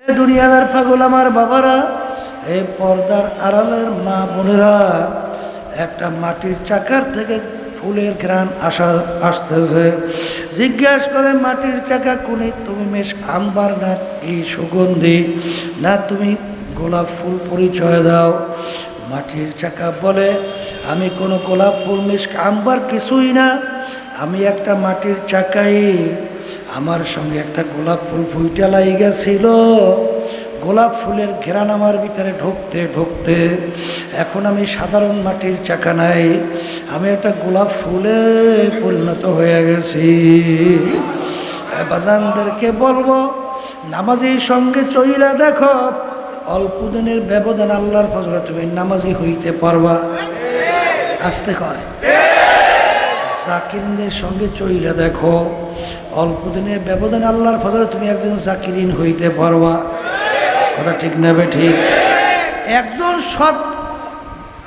দুনিয়াদার পাগল আমার বাবারা, এই পর্দার আড়ালের মা বোনেরা, একটা মাটির চাকার থেকে ফুলের ঘ্রাণ আসতেছে। জিজ্ঞাস করে, মাটির চাকা কোনে? তুমি মেশ আম্বার না কি সুগন্ধি, না তুমি গোলাপ ফুল পরিচয় দাও। মাটির চাকা বলে, আমি কোনো গোলাপ ফুল মেশ আম্বার কিছুই না, আমি একটা মাটির চাকাই। আমার সঙ্গে একটা গোলাপ ফুল ফুইটা গেছিল। গোলাপ ফুলের ঘেরান আমার ভিতরে ঢুকতে ঢুকতে এখন আমি সাধারণ মাটির চাকা নাই, আমি একটা গোলাপ ফুলে পরিণত হয়ে গেছি। বাজানদেরকে বলবো, নামাজির সঙ্গে চইলা দেখো, অল্প দিনের ব্যবধান আল্লাহর ফজলে তুমি নামাজি হইতে পারবা। আসতে কয়, জাকিরিনদের সঙ্গে চইলা দেখো, অল্প দিনের ব্যবধান আল্লাহর ফজলে তুমি একজন জাকিরিন হইতে পারবা। কথা ঠিক নেবে ঠিক? একজন সৎ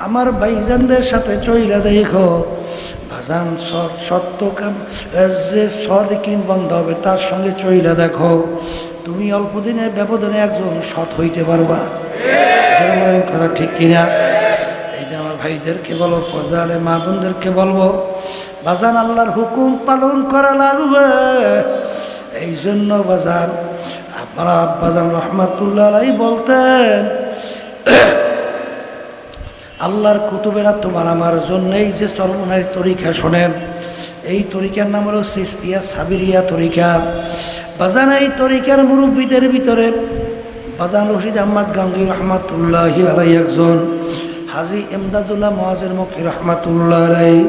আমার ভাইজানদের সাথে চইলা দেখো, ভাজান সত্য যে সদিকিন বন্ধ হবে তার সঙ্গে চইলা দেখো, তুমি অল্প দিনের ব্যবধানে একজন সৎ হইতে পারবা। কথা ঠিক কিনা? এই যে আমার ভাইদেরকে বলবো, পর্দালে মা বোনদেরকে বলবো, বাজান আল্লাহর হুকুম পালন করা লাগবে। এই জন্য বাজান আপনারা আব্বাজান রহমাতুল্লাহ আলাইহি বলতেন, আল্লাহর কুতুবেরা তোমার আমার জন্য এই যে চরমনাইয়ের তরিকা শোনেন, এই তরিকার নাম হলো চিশতিয়া সাবিরিয়া তরিকা। বাজান এই তরিকার মুরব্বীদের ভিতরে বাজান রশিদ আহমদ গাঙ্গুহি রহমাতুল্লাহি আলাইহি একজন, হাজী ইমদাদুল্লাহ মুআজ্জির মক্কি রহমাতুল্লাহ আলাইহি।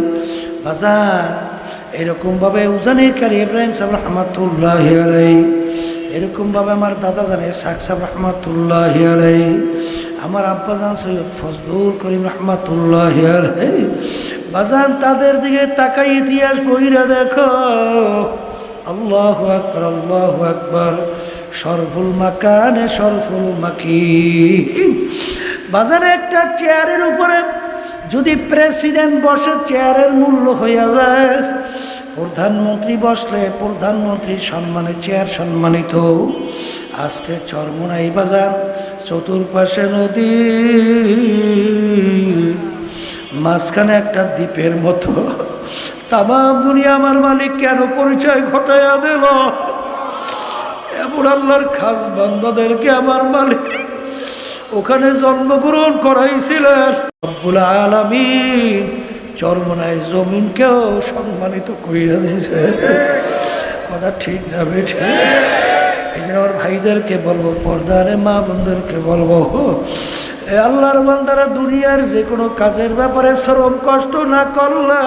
বাজান এরকমভাবে উজানি কারি ইব্রাহিম সাহেব রহমাতুল্লাহি আলাইহি, এরকমভাবে আমার দাদা জানে শাক সাহেব রহমাতুল্লাহি আলাইহি, আমার আব্বাজান সৈয়দ ফজলুল করিম রহমাতুল্লাহি আলাইহি। বাজান তাদের দিকে তাকাই ইতিহাস পড়া দেখো, আল্লাহু আকবার, আল্লাহু আকবার, শরফুল মাকানে শরফুল মাকিন। বাজারে একটা চেয়ারের উপরে যদি প্রেসিডেন্ট বসে, চেয়ারের মূল্য হইয়া যায়। প্রধানমন্ত্রী বসলে প্রধানমন্ত্রীর সম্মানে চেয়ার সম্মানিত। আজকে চরমোনাই বাজার, চতুর্পাশে নদী, মাঝখানে একটা দ্বীপের মতো। তামাম দুনিয়া আমার মালিক কেন পরিচয় ঘটাইয়া দিল? এমন আল্লাহর খাস বান্দাদেরকে আমার মালিক ওখানে জন্মগ্রহণ করাইছিলেন। রব্বুল আলামিন চরমোনাই জমিনকেও সম্মানিত কইরা দিয়েছে। কথা ঠিক না বেঠে? এই জন্য আমার ভাইদেরকে বলবো, পর্দারে মা বোনদেরকে বলবো, আল্লাহর বান্দারা দুনিয়ার যে কোনো কাজের ব্যাপারে শ্রম কষ্ট না করলে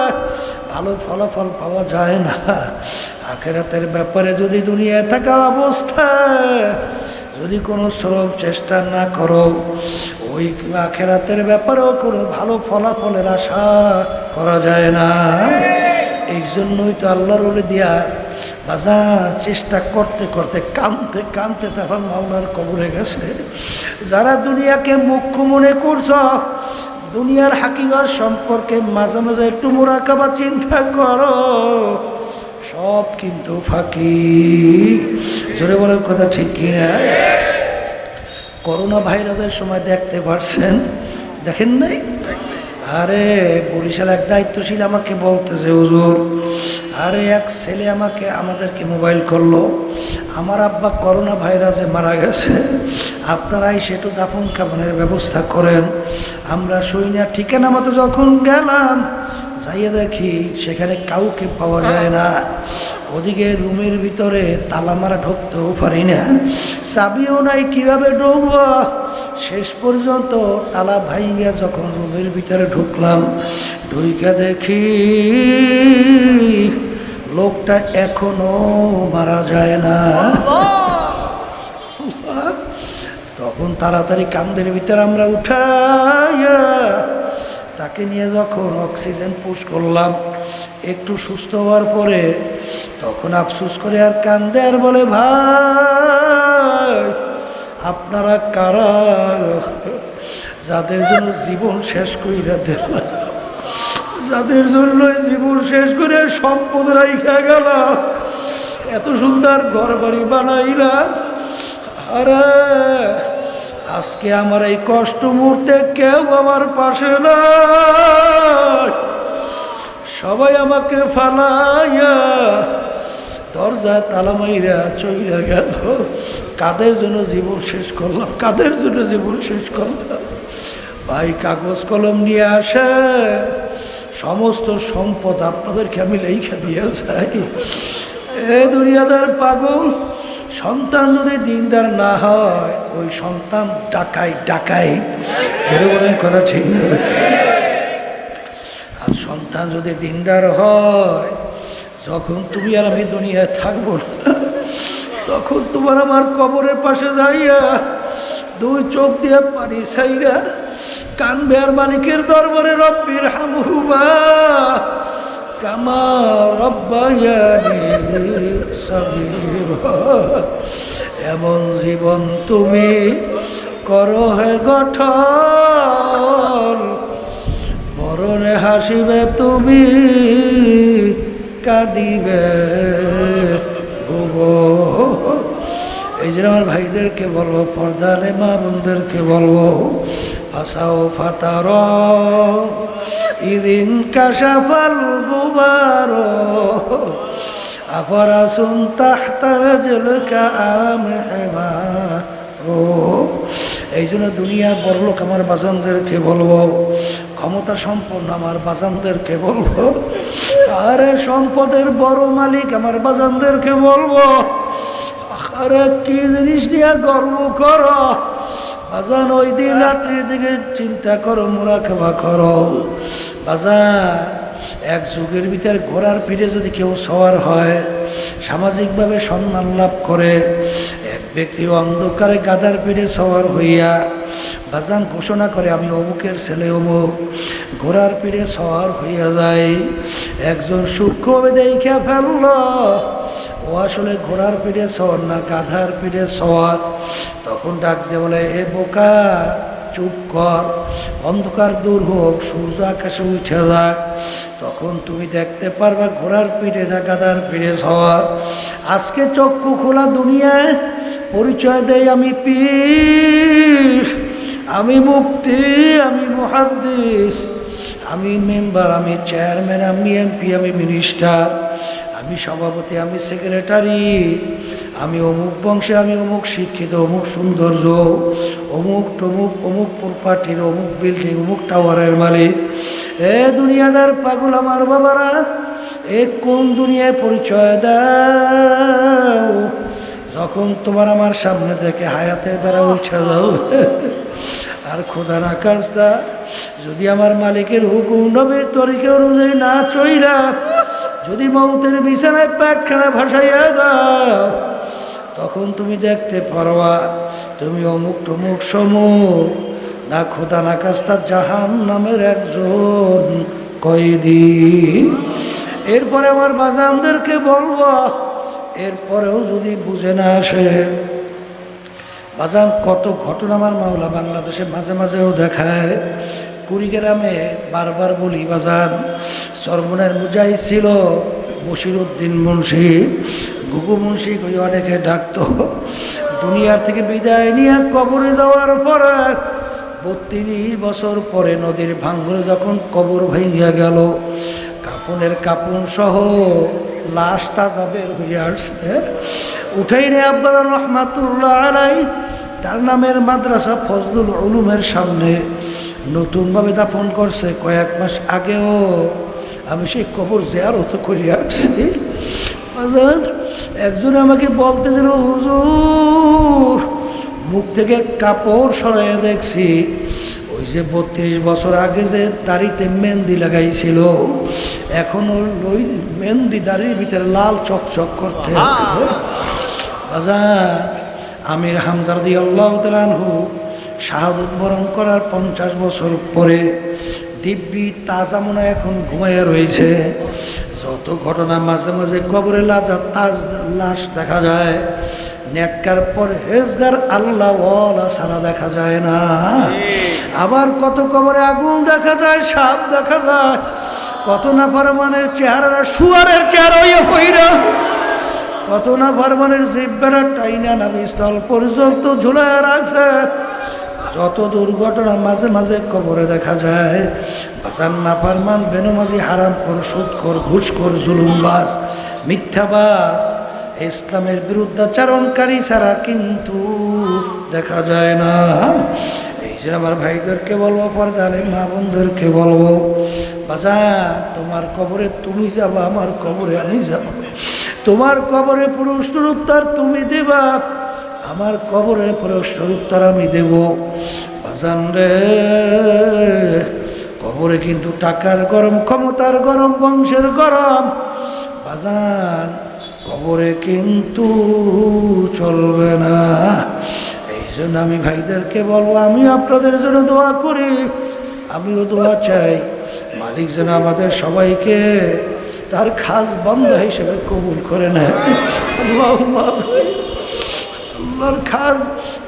ভালো ফলাফল পাওয়া যায় না। আখিরাতের ব্যাপারে যদি দুনিয়ায় থাকা অবস্থায় যদি কোনো শ্রম চেষ্টা না করো, ওই আখিরাতের ব্যাপারেও কোনো ভালো ফলাফলের আশা করা যায় না। এই জন্যই তো আল্লাহর ওলি দিয়া বাজা চেষ্টা করতে করতে কাঁদতে কাঁদতে তখন মাওলার কবরে গেছে। যারা দুনিয়াকে মুখ্য মনে করছ, দুনিয়ার হাকিকত সম্পর্কে মাঝে মাঝে একটু মুরাকাবা চিন্তা করো, সব কিন্তু ফাঁকি। জোরে বলার কথা ঠিক কিনা? করোনা ভাইরাসের সময় দেখতে পারছেন, দেখেন নাই? আরে বরিশাল এক দায়িত্বশীল আমাকে বলতেছে, হুজুর আরে এক ছেলে আমাদেরকে মোবাইল করলো, আমার আব্বা করোনা ভাইরাসে মারা গেছে, আপনারাই সেটু দাফন কাফনের ব্যবস্থা করেন। আমরা সৈন্য ঠিকানা মতো যখন গেলাম, যাইয়ে দেখি সেখানে কাউকে পাওয়া যায় না। ওদিকে রুমের ভিতরে তালা মারা, ঢুকতেও পারি না, চাবিও নাই, কিভাবে ঢুকবো? শেষ পর্যন্ত তালা ভাইয়া যখন রুমের ভিতরে ঢুকলাম, ঢুইকা দেখি লোকটা এখনো মারা যায় না। তখন তাড়াতাড়ি কান্দের ভিতরে আমরা উঠাইয়া তাকে নিয়ে যখন অক্সিজেন পুশ করলাম, একটু সুস্থ হওয়ার পরে তখন আফসোস করে আর কান্দে আর বলে, ভাই আপনারা কারা যাদের জন্য জীবন শেষ কইরা দিলাম, যাদের জন্য জীবন শেষ করে সম্পদ রাইখা গেলাম, এত সুন্দর ঘর বাড়ি বানাইলাম, আরে আজকে আমার এই কষ্ট মুহূর্তে কেউ আমার পাশে নাই, সবাই আমাকে ফালাইয়া দরজায় তালা মাইরা চইরা গেল। কাদের জন্য জীবন শেষ করলাম, কাদের জন্য জীবন শেষ করলাম? ভাই কাগজ কলম নিয়ে আসে, সমস্ত সম্পদ আপনাদেরকে আমি লেখা দিয়ে যাই। এ দুনিয়াদার পাগল, সন্তান যদি দিনদার না হয় ওই সন্তান ডাকাই জোরে বলেন কথা ঠিক নেবে। আর সন্তান যদি দিনদার হয়, যখন তুমি আর আমি দুনিয়ায় থাকবো না, তখন তোমার আমার কবরের পাশে যাইয়া দুই চোখ দিয়ে পানি ছাইরা কানবে আর মালিকের দরবারে রব্বির হামহুমা কামা রব্বায়ানি সগীরা। এমন জীবন তুমি করো হে গঠন, মরণে হাসিবে তুমি, কাঁদিবে ভুবন। এই জন্য আমার ভাইদেরকে বলবো, পর্দালে মা বোনদেরকে বলবো, ফাসাও ফাতার ইদিন কাশাফাল গুবার আফরাসুন তাহতার জলকা আমহেমারো। এই জন্য দুনিয়ার বড়লোক আমার বাজানদেরকে বলবো, ক্ষমতা সম্পন্ন আমার বাজানদেরকে বলবো, আরে সম্পদের বড় মালিক আমার বাজানদেরকে বলবো, আরে কি জিনিস নিয়ে গর্ব করো বাজান? ওই দিন রাত্রির দিকে চিন্তা করো, মুরাকাবা করো বাজান। এক যুগের ভিতরে ঘোড়ার পিঠে যদি কেউ সওয়ার হয়, সামাজিকভাবে সম্মান লাভ করে, এক ব্যক্তি অন্ধকারে গাধার পিঠে সওয়ার হইয়া বাজান ঘোষণা করে আমি অমুকের ছেলে অমুক, ঘোড়ার পিঠে সওয়ার হইয়া যায়। একজন সূক্ষ্মভাবে দেখে ফেলল ও আসলে ঘোড়ার পিঠে সওয়ার না, গাধার পিঠে সওয়ার। তখন ডাক দিয়ে বলে, এ বোকা চুপ কর, অন্ধকার দূর হোক, সূর্য আকাশে উঠে যাক, তখন তুমি দেখতে পারবা ঘোড়ার পিঠে না গাধার পিঠে সওয়ার। আজকে চক্ষু খোলা দুনিয়ায় পরিচয় দেয় আমি পীর, আমি মুফতি, আমি মুহাদ্দিস, আমি মেম্বার, আমি চেয়ারম্যান, আমি এমপি, আমি মিনিস্টার, আমি সভাপতি, আমি সেক্রেটারি, আমি অমুক বংশে, আমি অমুক শিক্ষিত, অমুক সৌন্দর্য, অমুক টমুক, অমুক প্রপার্টির, অমুক বিল্ডিং, অমুক টাওয়ারের মালিক। এ দুনিয়াদার পাগল আমার বাবারা, এ কোন দুনিয়ায় পরিচয় দাও? যখন তোমার আমার সামনে থেকে হায়াতের বেড়া উঠে যাও আর খোদা না কাজটা যদি আমার মালিকের হুকুম নবীর তরিকা অনুযায়ী না চইলা যদি মৌতের বিছানায় পেটখানা ভাসাইয়া দাও, তখন তুমি দেখতে পারবা তুমি অমুক টমুক সমুক না খোদা না কাজটা জাহান নামের একজন কয়েদি। এরপরে আমার বাজানদেরকে বলবো, এরপরেও যদি বুঝে না আসে বাজান, কত ঘটনা আমার মাওলা বাংলাদেশে মাঝে মাঝেও দেখায়। কুড়িগ্রামে বারবার বলি বাজান, চরমনের মুজাহিদ ছিল বশির উদ্দিন মুন্সি, গুগু মুন্সি করে অনেকে ডাকতো। দুনিয়ার থেকে বিদায় নিয়ে কবরে যাওয়ার পরে 32 বছর পরে নদীর ভাঙ্গরে যখন কবর ভেঙে গেল, কাপনের কাপন সহ লাশ তাজা বের হয়ে আসছে। উঠেই রে আব্বাস রহমাতুল্লাহ আলাই তার নামের মাদ্রাসা ফজলুল উলুমের সামনে নতুনভাবে দাফন করছে। কয়েক মাস আগেও আমি সেই কবর জিয়ারত করে আসছি। একজন আমাকে বলতেছিল, হুজুর মুখ থেকে কাপড় সরাইয়া দেখছি ওই যে 32 বছর আগে যে দাড়িতে মেহেন্দি লাগাইছিল, এখনো ওই মেহেন্দি দাড়ির ভিতরে লাল চকচক করতে আছে। বাজার আমির হামজা রাদিয়াল্লাহু তাআলা আনহু শাহাদত বরণ করার 50 বছর পরে দিব্যি তাজা মনে এখন ঘুমাইয়া রয়েছে। যত ঘটনা মাঝে মাঝে কবরে লাশ দেখা যায়, নেককার পরহেজগার আল্লাহ ওয়ালা ছাড়া দেখা যায় না। আবার কত কবরে আগুন দেখা যায়, সাপ দেখা যায়, কত নাফরমানের চেহারা শুয়ারের চেহারা হইয়া পইরা কত না ফরমানের জিব্বারা টাইনা নাবি স্থল পর্যন্ত ঝুলায় রাখছে। যত দুর্ঘটনা মাঝে মাঝে কবরে দেখা যায়। বাজান না ফরমান, বেনমাজি, হারামখোর, সুদখোর, ঘুষখোর, জুলুমবাজ, মিথ্যাবাজ, ইসলামের বিরুদ্ধাচারণকারী ছাড়া কিন্তু দেখা যায় না। এই যে আমার ভাইদেরকে বলবো, পর্দালে মা বোনদেরকে বলবো, বাজান তোমার কবরে তুমি যাবা, আমার কবরে আমি যাব। তোমার কবরে প্রশ্নের উত্তর তুমি দেবা, আমার কবরে প্রশ্নের উত্তর আমি দেব। বাজান রে, কবরে কিন্তু টাকার গরম, ক্ষমতার গরম, বংশের গরম। বাজান কবরে কিন্তু চলবে না। এই জন্য আমি ভাইদেরকে বলবো, আমি আপনাদের জন্য দোয়া করি, আমিও দোয়া চাই, মালিক যেন আমাদের সবাইকে তার খাস বান্দা হিসেবে কবুল করে নেয়। আল্লাহর খাস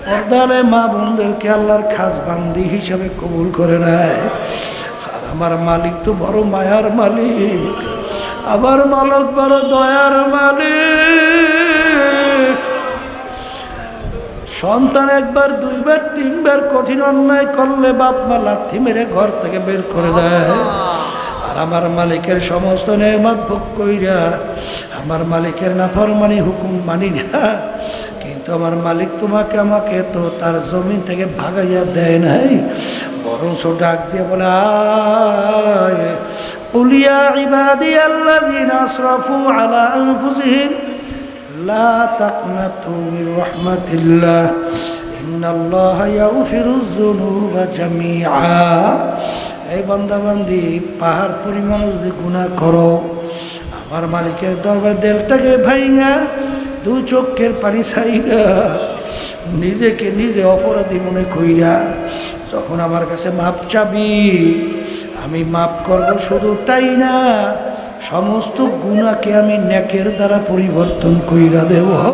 পর্দালে মা বোনদেরকে আল্লাহর খাস বান্দি হিসেবে কবুল করে নেয়। আর আমার মালিক তো বড় মায়ার মালিক, আমার মালিক বড় দয়ার মালিক। সন্তান একবার, দুইবার, তিনবার কঠিন অন্যায় করলে বাপ মা লাথি মেরে ঘর থেকে বের করে দেয়। আর আমার মালিকের সমস্ত নেয়ামত ভোগ কইরা আমার মালিকের নাফরমানি হুকুম মানি না, কিন্তু আমার মালিক তোমাকে আমাকে তো তার জমিন থেকে ভাগাইয়া দেয় নাই, বরং ডাক দিয়ে বলে, আয় উলিয়া ইবাদিয়াল্লাযীনা আসরাফু আলা আনফুসিহিম লা তাকনাতু মির রাহমাতিল্লাহ ইন্নাল্লাহা ইয়াগফিরুয যুনুবা জামিআ। এই বান্দা বান্দি, পাহাড় পরিমাণ যদি গুনাহ করো, আমার মালিকের দরবার দেলটাকে ভাইঙা দুই চোখের পানি ছাইরা নিজেকে নিজে অপরাধী মনে কইরা যখন আমার কাছে মাপ চাবি, আমি মাপ করব। শুধু তাই না, সমস্ত গুনাহকে আমি নেকের দ্বারা পরিবর্তন কইরা দেব।